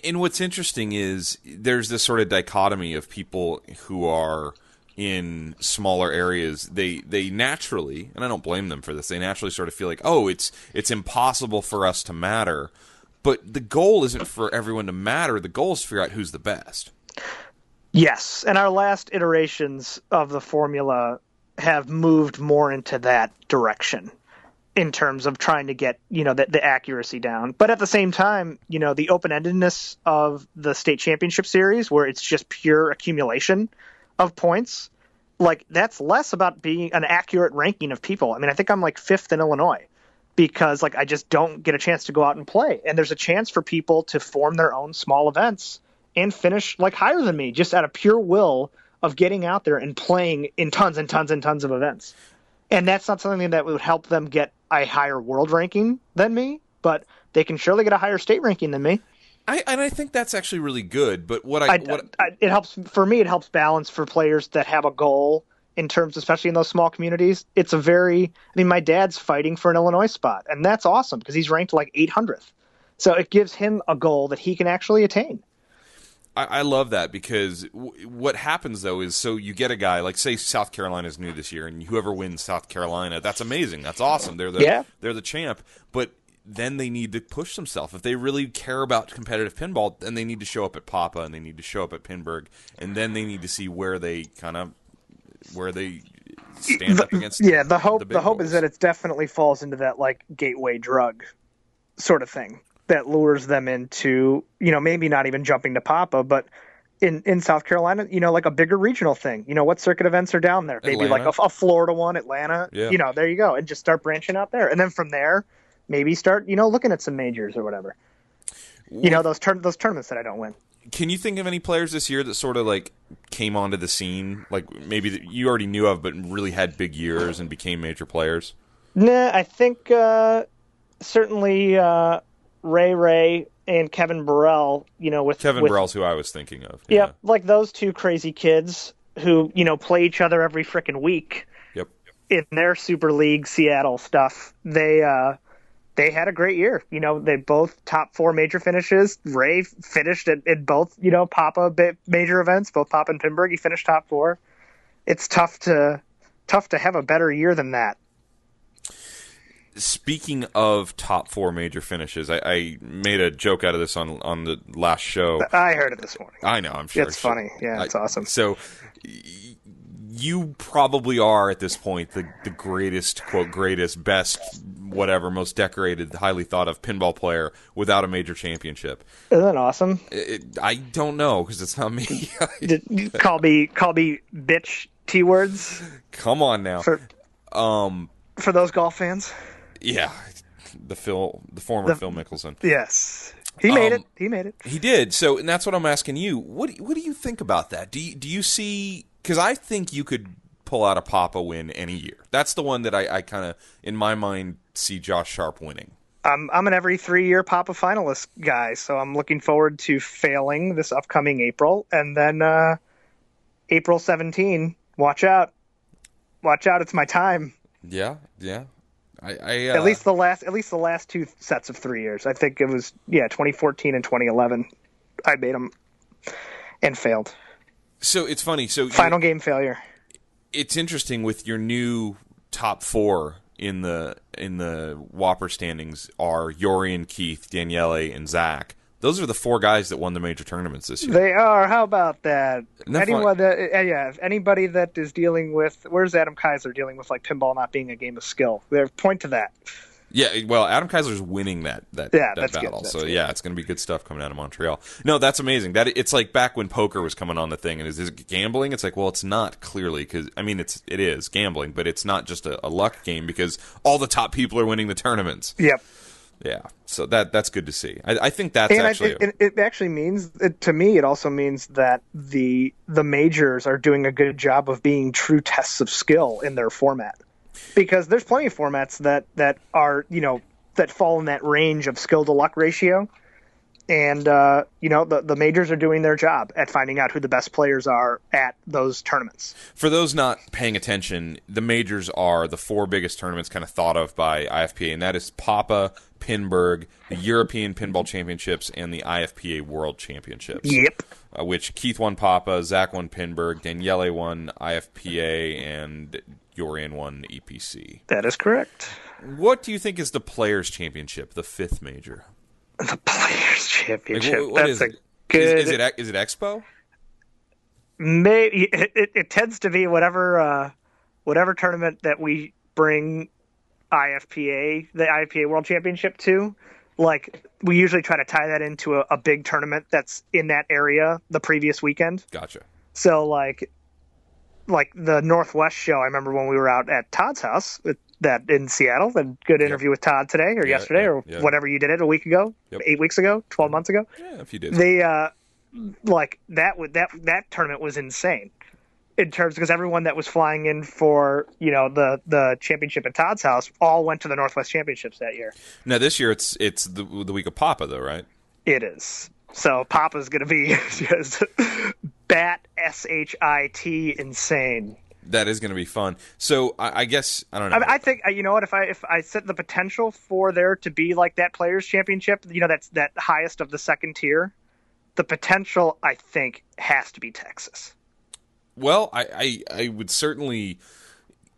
A: And what's interesting is there's this sort of dichotomy of people who are in smaller areas. They naturally, and I don't blame them for this, they naturally sort of feel like, oh, it's impossible for us to matter. But the goal isn't for everyone to matter. The goal is to figure out who's the best.
D: Yes, and our last iterations of the formula have moved more into that direction in terms of trying to get, the accuracy down. But at the same time, the open-endedness of the state championship series where it's just pure accumulation of points, like that's less about being an accurate ranking of people. I mean, I think I'm like 5th in Illinois because like I just don't get a chance to go out and play. And there's a chance for people to form their own small events and finish like higher than me just out of pure will of getting out there and playing in tons and tons and tons of events. And that's not something that would help them get a higher world ranking than me, but they can surely get a higher state ranking than me.
A: I think that's actually really good. But
D: it helps for me. It helps balance for players that have a goal in terms, especially in those small communities. It's my dad's fighting for an Illinois spot, and that's awesome because he's ranked like 800th. So it gives him a goal that he can actually attain.
A: I love that because what happens, though, is so you get a guy, like, say, South Carolina's new this year, and whoever wins South Carolina, that's amazing. That's awesome. They're the champ. But then they need to push themselves. If they really care about competitive pinball, then they need to show up at Papa, and they need to show up at Pinburg, and then they need to see where they stand up against
D: the hope
A: goals.
D: is that it definitely falls into that, like, gateway drug sort of thing that lures them into, maybe not even jumping to Papa, but in South Carolina, like a bigger regional thing. What circuit events are down there? Maybe
A: Atlanta.
D: like a Florida one, Atlanta.
A: Yeah.
D: There you go. And just start branching out there. And then from there, maybe start, looking at some majors or whatever. Those tournaments that I don't win.
A: Can you think of any players this year that sort of like came onto the scene, like maybe that you already knew of, but really had big years and became major players?
D: Nah, I think certainly Ray and Kevin Burrell.
A: Burrell's who I was thinking of.
D: Yeah, like those two crazy kids who play each other every frickin' week.
A: Yep.
D: In their Super League Seattle stuff, they had a great year. They both top 4 major finishes. Ray finished at both, Papa major events, both Papa and Pinburg. He finished top 4. It's tough to have a better year than that.
A: Speaking of top 4 major finishes, I made a joke out of this on the last show.
D: I heard it this morning.
A: I know, I'm sure.
D: It's funny. Yeah, it's awesome.
A: So you probably are, at this point, the greatest, quote, greatest, best, whatever, most decorated, highly thought of pinball player without a major championship.
D: Isn't that awesome?
A: I don't know, because it's not me.
D: Call me bitch T-words.
A: Come on now.
D: For those golf fans.
A: Yeah, the former Phil Mickelson.
D: Yes, he made it. He made it.
A: He did. So, and that's what I'm asking you. What do you think about that? Do you see? Because I think you could pull out a Papa win any year. That's the one that I kind of, in my mind, see Josh Sharp winning.
D: I'm an every 3-year Papa finalist guy, so I'm looking forward to failing this upcoming April, and then April 17. Watch out! It's my time.
A: Yeah.
D: At least the last 2 sets of 3 years. I think it was 2014 and 2011. I made them and failed.
A: So it's funny. So
D: final game failure.
A: It's interesting with your new top 4 in the Whopper standings are Yorian, Keith, Daniele, and Zach. Those are the 4 guys that won the major tournaments this year.
D: They are. How about that? Anybody that is dealing with, where's Adam Kaiser dealing with, like, pinball not being a game of skill? Point to that.
A: Yeah, well, Adam Kaiser's winning that battle.
D: Good.
A: So yeah, it's going to be good stuff coming out of Montreal. No, that's amazing. It's like back when poker was coming on the thing, and is it gambling? It's like, well, it's not clearly, because it is gambling, but it's not just a luck game because all the top people are winning the tournaments.
D: Yep.
A: Yeah, so that's good to see. I think that's
D: it actually means, to me, it also means that the majors are doing a good job of being true tests of skill in their format, because there's plenty of formats that are that fall in that range of skill to luck ratio, and the majors are doing their job at finding out who the best players are at those tournaments.
A: For those not paying attention, the majors are the 4 biggest tournaments kind of thought of by IFPA, and that is Papa, Pinburg, the European Pinball Championships, and the IFPA World Championships.
D: Yep.
A: Which Keith won Papa, Zach won Pinburg, Daniele won IFPA, and Yorian won EPC.
D: That is correct.
A: What do you think is the Players' Championship, the 5th major?
D: The Players' Championship.
A: Like, what is it?
D: Good.
A: Is it Expo?
D: Maybe it tends to be whatever tournament that we bring the IFPA World Championship to. Like, we usually try to tie that into a big tournament that's in that area the previous weekend.
A: Gotcha.
D: So like the Northwest show, I remember when we were out at Todd's house that in Seattle, the good interview with Todd today or yesterday or whatever you did it a week ago, 8 weeks ago, 12 months ago.
A: Yeah, if you did.
D: They that tournament was insane. in terms because everyone that was flying in for the championship at Todd's house all went to the Northwest Championships that year.
A: Now this year it's the week of Papa though, right?
D: It is. So Papa's going to be just bat shit insane.
A: That is going to be fun. So I guess I don't know.
D: I think you know what if I set the potential for there to be like that Players Championship, that's that highest of the second tier. The potential I think has to be Texas.
A: Well, I would certainly,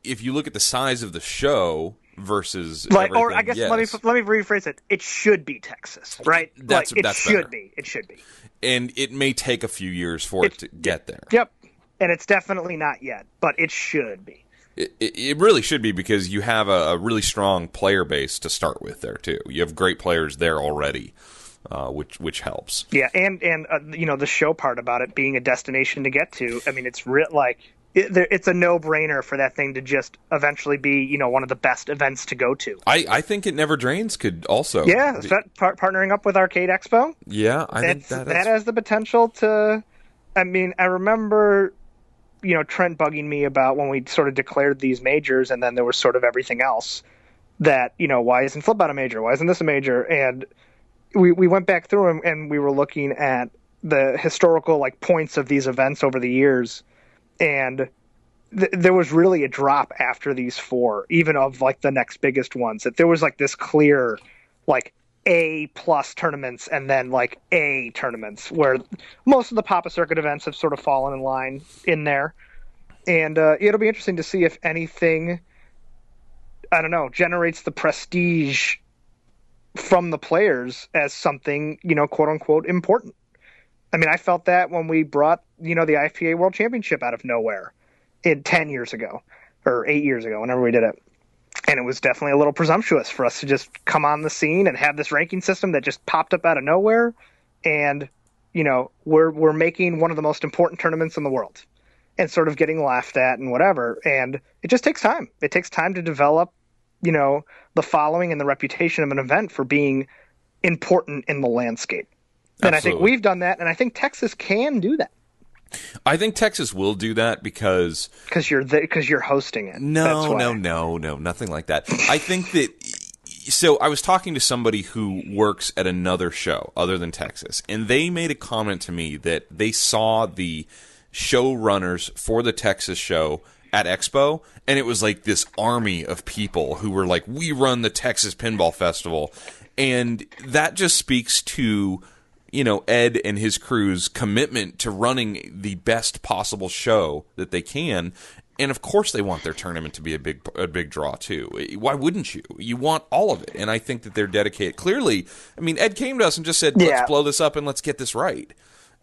A: if you look at the size of the show versus
D: or I guess let me rephrase it. It should be Texas, right?
A: That's
D: should
A: better.
D: be. It should be.
A: And it may take a few years for it to get there.
D: Yep. And it's definitely not yet, but it should be.
A: It really should be because you have a really strong player base to start with there too. You have great players there already. Which helps. Yeah, and the show part about it being a destination to get to. I mean, it's it's a no-brainer for that thing to just eventually be one of the best events to go to. I think It Never Drains could also.
D: Yeah, partnering up with Arcade Expo.
A: Yeah, I think that
D: has the potential to. I mean, I remember Trent bugging me about when we sort of declared these majors, and then there was sort of everything else that why isn't Flip Out a major? Why isn't this a major? And we went back through them and we were looking at the historical points of these events over the years, and there was really a drop after these four, even of the next biggest ones. That there was this clear A+ tournaments and then A tournaments where most of the Papa Circuit events have sort of fallen in line in there, and it'll be interesting to see if anything, I don't know, generates the prestige from the players as something, quote unquote, important. I mean, I felt that when we brought, the IFPA World Championship out of nowhere 10 years ago or 8 years ago, whenever we did it. And it was definitely a little presumptuous for us to just come on the scene and have this ranking system that just popped up out of nowhere. And, we're making one of the most important tournaments in the world and sort of getting laughed at and whatever. And it just takes time. It takes time to develop the following and the reputation of an event for being important in the landscape. And Absolutely. I think we've done that, and I think Texas can do that.
A: I think Texas will do that because
D: you're hosting it.
A: No, nothing like that. I think that. So I was talking to somebody who works at another show other than Texas, and they made a comment to me that they saw the showrunners for the Texas show at Expo, and it was this army of people who were we run the Texas Pinball Festival, and that just speaks to Ed and his crew's commitment to running the best possible show that they can. And of course they want their tournament to be a big draw too. Why wouldn't you? You want all of it. And I think that they're dedicated. Clearly, I mean, Ed came to us and just said, let's blow this up and let's get this right.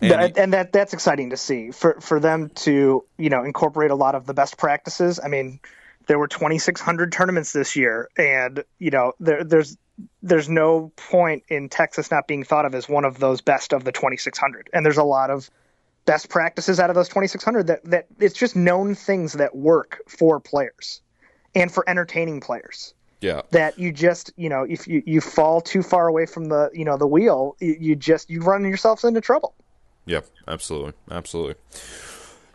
D: And that's exciting to see for them to, incorporate a lot of the best practices. I mean, there were 2,600 tournaments this year, and, there's no point in Texas not being thought of as one of those best of the 2,600. And there's a lot of best practices out of those 2,600 that it's just known things that work for players and for entertaining players.
A: Yeah. That
D: you just, if you fall too far away from the, the wheel, you run yourselves into trouble.
A: Yep, absolutely. Absolutely.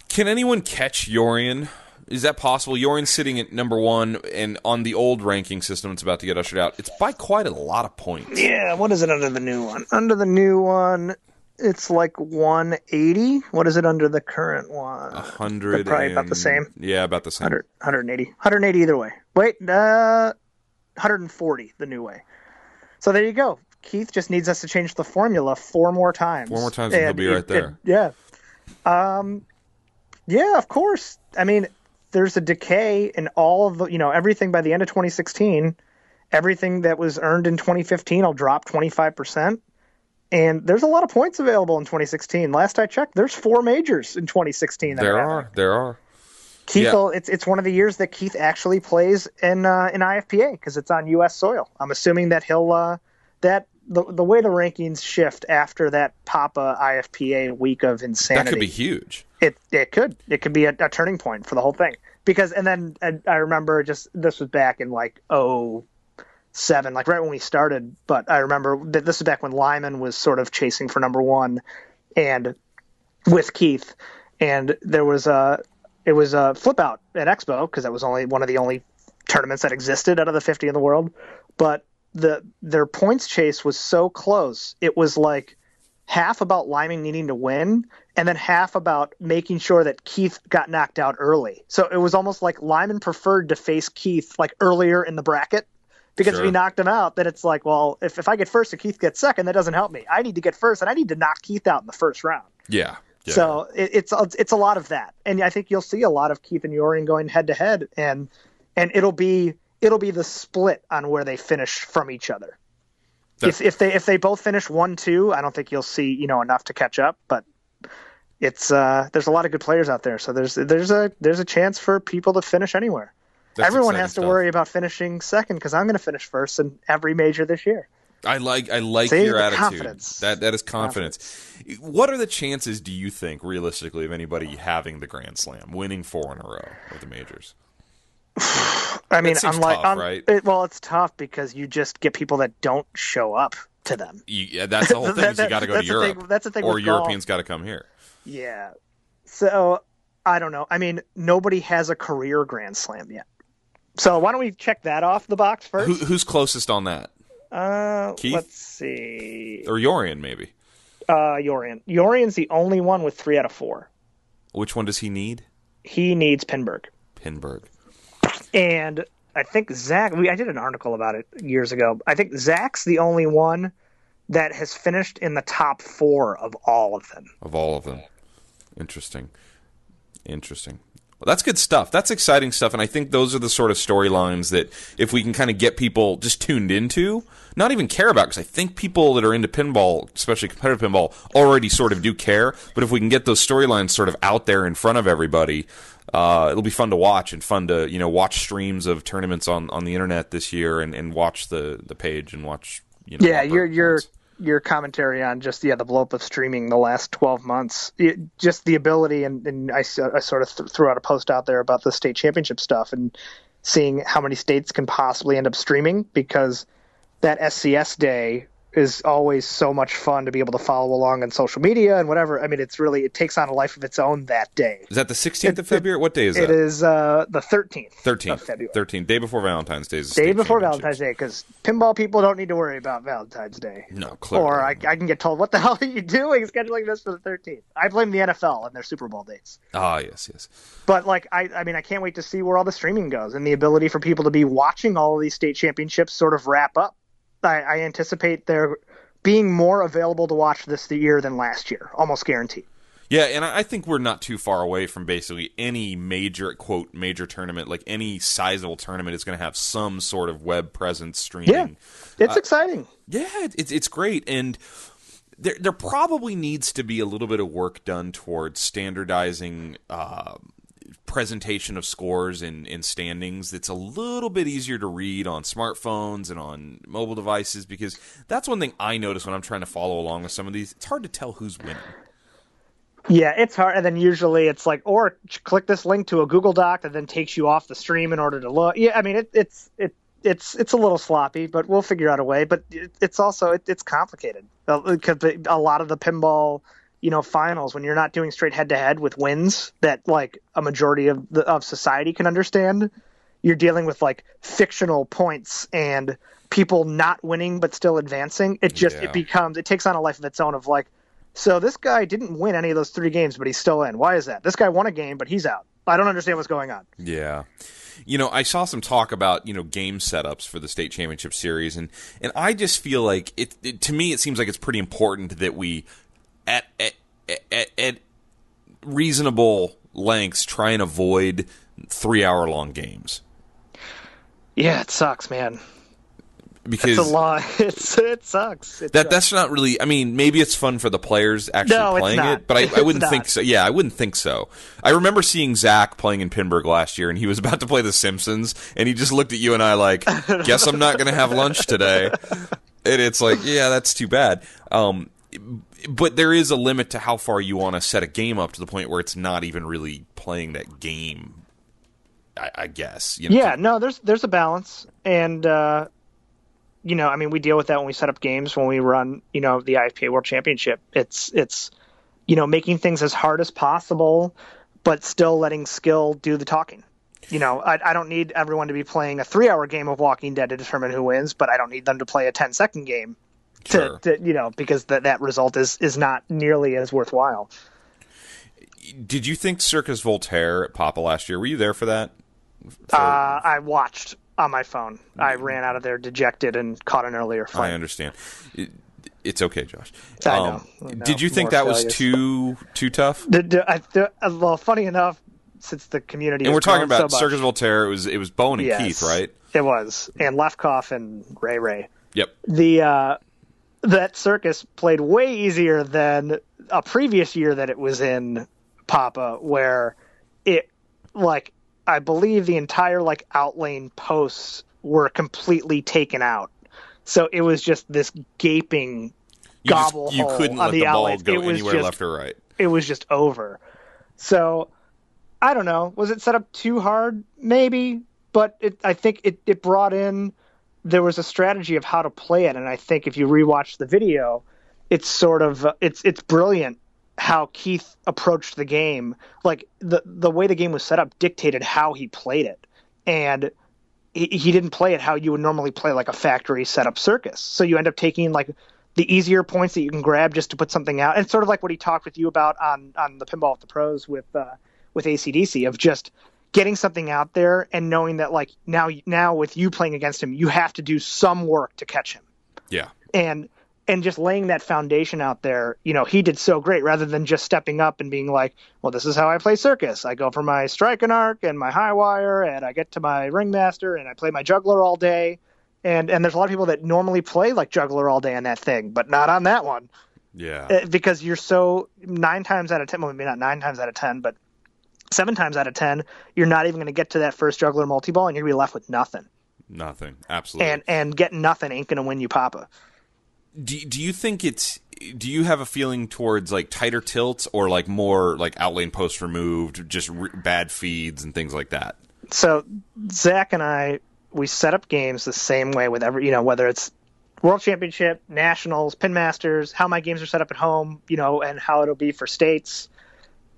A: Can anyone catch Yorian? Is that possible? Yorian's sitting at number 1, and on the old ranking system, it's about to get ushered out. It's by quite a lot of points.
D: Yeah, what is it under the new one? Under the new one, it's 180. What is it under the current one?
A: 100.
D: They're probably about the same.
A: Yeah, about the same.
D: 180. 180 either way. Wait, 140 the new way. So there you go. Keith just needs us to change the formula 4 more times.
A: 4 more times and he'll be right there.
D: Yeah. Yeah, of course. I mean, there's a decay in all of the, everything by the end of 2016. Everything that was earned in 2015 will drop 25%. And there's a lot of points available in 2016. Last I checked, there's 4 majors in 2016.
A: There are.
D: Keith, it's one of the years that Keith actually plays in IFPA because it's on U.S. soil. I'm assuming that he'll the way the rankings shift after that Papa IFPA week of insanity.
A: That could be huge.
D: It could be a turning point for the whole thing. Because and then I remember this was back in 2007, right when we started. But I remember that this was back when Lyman was sort of chasing for number 1, and with Keith, and there was It was a flip out at Expo because that was only one of the only tournaments that existed out of the 50 in the world. But their points chase was so close. It was like half about Lyman needing to win, and then half about making sure that Keith got knocked out early. So it was almost like Lyman preferred to face Keith like earlier in the bracket, because if he knocked him out, then it's like, well, if I get first and Keith gets second, that doesn't help me. I need to get first, and I need to knock Keith out in the first round.
A: Yeah.
D: So it's a lot of that, and I think you'll see a lot of Keith and Yorian going head to head, and it'll be the split on where they finish from each other. If they both finish 1-2, I don't think you'll see enough to catch up. But it's there's a lot of good players out there, so there's a chance for people to finish anywhere.
A: That's
D: Everyone has to
A: stuff.
D: worry about finishing second, because I'm going to finish first in every major this year.
A: I like
D: See,
A: your attitude.
D: confidence.
A: That is confidence. What are the chances, do you think, realistically, of anybody having the Grand Slam, winning 4 in a row of the majors?
D: I mean,
A: seems tough, right?
D: It's tough because you just get people that don't show up to them.
A: That's the whole thing. Is you got to go to Europe,
D: that's the thing.
A: or
D: with
A: Europeans got to come here.
D: Yeah. So I don't know. I mean, nobody has a career Grand Slam yet. So why don't we check that off the box first?
A: Who's closest on that? Keith?
D: Let's see.
A: Or Yorian, maybe.
D: Yorian. Yorian's the only one with 3 out of 4.
A: Which one does he need?
D: He needs Pinburg. And I think Zach, I did an article about it years ago. I think Zach's the only one that has finished in the top 4 of all of them.
A: Interesting. Well, that's good stuff. That's exciting stuff, and I think those are the sort of storylines that if we can kind of get people just tuned into, not even care about, because I think people that are into pinball, especially competitive pinball, already sort of do care, but if we can get those storylines sort of out there in front of everybody, it'll be fun to watch, and fun to watch streams of tournaments on the internet this year, and watch the page and watch
D: your commentary on just the blow-up of streaming the last 12 months, just the ability, and I sort of threw out a post out there about the state championship stuff and seeing how many states can possibly end up streaming, because that SCS day is always so much fun to be able to follow along on social media and whatever. I mean, it takes on a life of its own that day.
A: Is that the 16th of February? What day is that?
D: It is the 13th of February.
A: 13th, day before Valentine's Day.
D: Day before Valentine's Day, because pinball people don't need to worry about Valentine's Day.
A: No, clearly.
D: Or I can get told, what the hell are you doing scheduling this for the 13th? I blame the NFL and their Super Bowl dates.
A: Ah, yes.
D: But I mean, I can't wait to see where all the streaming goes, and the ability for people to be watching all of these state championships sort of wrap up. I anticipate they're being more available to watch this year than last year, almost guaranteed.
A: Yeah, and I think we're not too far away from basically any major, quote, major tournament, like any sizable tournament is going to have some sort of web presence streaming.
D: Yeah, it's exciting.
A: Yeah, it's great, and there probably needs to be a little bit of work done towards standardizing presentation of scores in standings that's a little bit easier to read on smartphones and on mobile devices, because that's one thing I notice when I'm trying to follow along with some of these. It's hard to tell who's winning.
D: Yeah, it's hard, and then usually it's like, or click this link to a Google Doc that then takes you off the stream in order to look. Yeah, I mean it's a little sloppy, but we'll figure out a way. But it's also it's complicated, because a lot of the pinball finals, when you're not doing straight head-to-head with wins that like a majority of society can understand, you're dealing with like fictional points and people not winning but still advancing. It takes on a life of its own of like, so this guy didn't win any of those 3 games, but he's still in. Why is that? This guy won a game, but he's out. I don't understand what's going on.
A: Yeah. I saw some talk about, game setups for the state championship series, and I just feel like to me it seems like it's pretty important that we at reasonable lengths try and avoid 3-hour-long games.
D: Yeah, it sucks, man.
A: Because
D: it's a lot. It sucks.
A: That's not really. I mean, maybe it's fun for the players actually playing it, but I wouldn't think so. Yeah, I wouldn't think so. I remember seeing Zach playing in Pinburg last year, and he was about to play The Simpsons, and he just looked at you and I like, "Guess I'm not going to have lunch today." And it's like, yeah, that's too bad. But there is a limit to how far you want to set a game up, to the point where it's not even really playing that game, I guess.
D: There's a balance, and I mean, we deal with that when we set up games, when we run, the IFPA World Championship. It's making things as hard as possible, but still letting skill do the talking. I don't need everyone to be playing a 3-hour game of Walking Dead to determine who wins, but I don't need them to play a 10-second game
A: Sure.
D: because that result is not nearly as worthwhile.
A: Did you think Circus Voltaire at Papa last year? Were you there for that?
D: I watched on my phone. I ran out of there dejected and caught an earlier flight.
A: I understand. It's okay, Josh.
D: I know.
A: Did you think that was too tough?
D: Well, funny enough, since the community
A: and we're talking about
D: so much,
A: Circus Voltaire, it was Bowen and Keith, right?
D: It was, and Lefkoff and Ray.
A: Yep.
D: That circus played way easier than a previous year that it was in Papa, where it I believe the entire outlane posts were completely taken out. So it was just this gaping gobble
A: you
D: hole
A: couldn't
D: on
A: let
D: the
A: the ball
D: outlets.
A: go anywhere left or right.
D: It was just over. So I don't know. Was it set up too hard? Maybe. But I think it brought in, there was a strategy of how to play it. And I think if you rewatch the video, it's sort of, it's brilliant how Keith approached the game. The way the game was set up dictated how he played it. And he didn't play it how you would normally play a factory setup circus. So you end up taking the easier points that you can grab just to put something out. And it's sort of like what he talked with you about on the Pinball with the Pros with AC/DC, of just getting something out there and knowing that now with you playing against him, you have to do some work to catch him.
A: Yeah.
D: And just laying that foundation out there, he did so great, rather than just stepping up and being like, well, this is how I play circus. I go for my strike and arc and my high wire, and I get to my ringmaster and I play my juggler all day. And there's a lot of people that normally play juggler all day on that thing, but not on that one.
A: Yeah.
D: Because you're so 9 times out of 10, well, maybe not 9 times out of 10, but 7 times out of 10, you're not even going to get to that first juggler multi-ball, and you're going to be left with nothing.
A: Nothing. Absolutely.
D: And getting nothing ain't going to win you Papa.
A: Do you think do you have a feeling towards tighter tilts or more outlane post removed, just bad feeds and things like that?
D: So Zach and I, we set up games the same way with whether it's World Championship, Nationals, Pin Masters, how my games are set up at home, and how it'll be for states.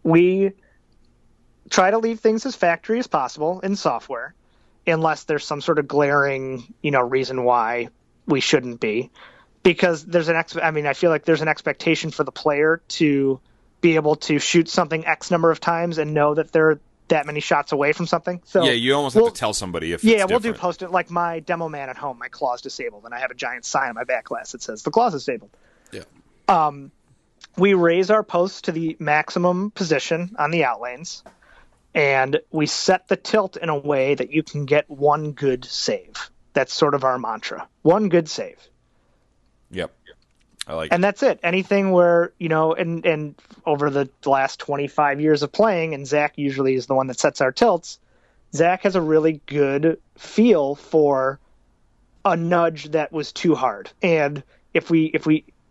D: We try to leave things as factory as possible in software, unless there's some sort of glaring, reason why we shouldn't be. Because there's I feel like there's an expectation for the player to be able to shoot something X number of times and know that they're that many shots away from something. So
A: yeah, you almost have to tell somebody if
D: yeah,
A: it's
D: we'll
A: different.
D: do post it like my demo man at home. My claw's disabled, and I have a giant sign on my back glass that says the claw's disabled.
A: Yeah.
D: We raise our posts to the maximum position on the outlanes, and we set the tilt in a way that you can get one good save. That's sort of our mantra. One good save.
A: Yep. I like
D: and that's it. Anything where, and over the last 25 years of playing, and Zach usually is the one that sets our tilts, Zach has a really good feel for a nudge that was too hard. And if we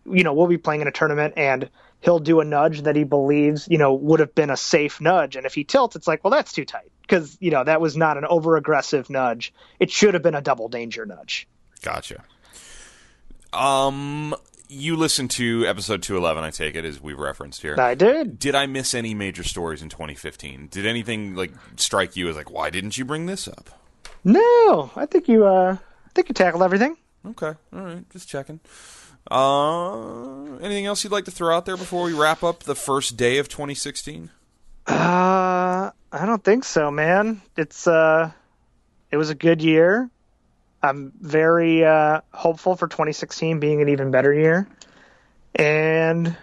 D: we'll be playing in a tournament and he'll do a nudge that he believes, would have been a safe nudge. And if he tilts, it's like, well, that's too tight. Because, that was not an over-aggressive nudge. It should have been a double danger nudge.
A: Gotcha. You listened to episode 211, I take it, as we've referenced here.
D: I did.
A: Did I miss any major stories in 2015? Did anything strike you as why didn't you bring this up?
D: No, I think you tackled everything.
A: Okay, all right, just checking. Anything else you'd like to throw out there before we wrap up the first day of 2016?
D: I don't think so, man. It was a good year. I'm very hopeful for 2016 being an even better year. And,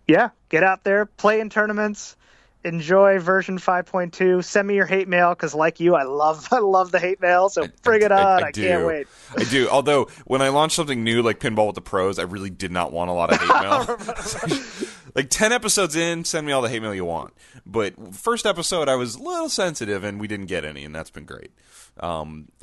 D: yeah, get out there, play in tournaments, enjoy version 5.2. Send me your hate mail, because like you, I love the hate mail, so bring it on. I can't wait.
A: I do. Although, when I launch something new like Pinball with the Pros, I really did not want a lot of hate mail. 10 episodes in, send me all the hate mail you want. But first episode, I was a little sensitive, and we didn't get any, and that's been great.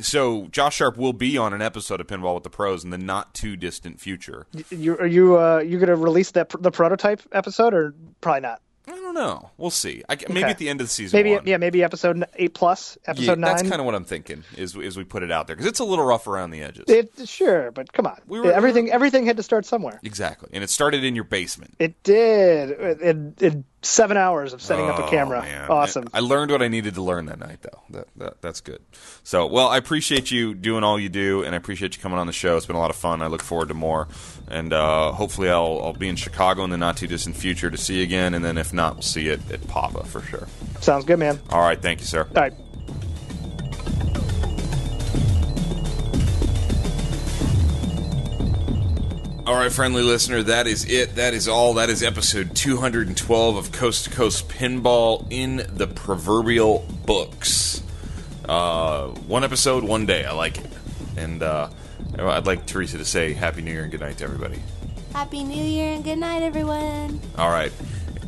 A: So Josh Sharp will be on an episode of Pinball with the Pros in the not too distant future.
D: Are you going to release the prototype episode, or probably not?
A: I don't know. We'll see. Maybe at the end of the season.
D: Maybe
A: 1.
D: yeah, maybe episode 8+, episode 9.
A: That's kind of what I'm thinking. Is we put it out there because it's a little rough around the edges.
D: Sure, but come on. Everything had to start somewhere.
A: Exactly, and it started in your basement.
D: It did. 7 hours of setting up a camera.
A: Man.
D: Awesome.
A: I learned what I needed to learn that night, though. That's good. So, well, I appreciate you doing all you do, and I appreciate you coming on the show. It's been a lot of fun. I look forward to more. And hopefully I'll be in Chicago in the not-too-distant future to see you again, and then if not, we'll see you at Papa for sure.
D: Sounds good, man.
A: All right. Thank you, sir.
D: All right.
A: All right, friendly listener, that is it. That is all. That is episode 212 of Coast to Coast Pinball in the proverbial books. One episode, one day. I like it. And I'd like Teresa to say Happy New Year and good night to everybody.
E: Happy New Year and good night, everyone.
A: All right.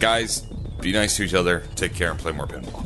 A: Guys, be nice to each other. Take care and play more pinball.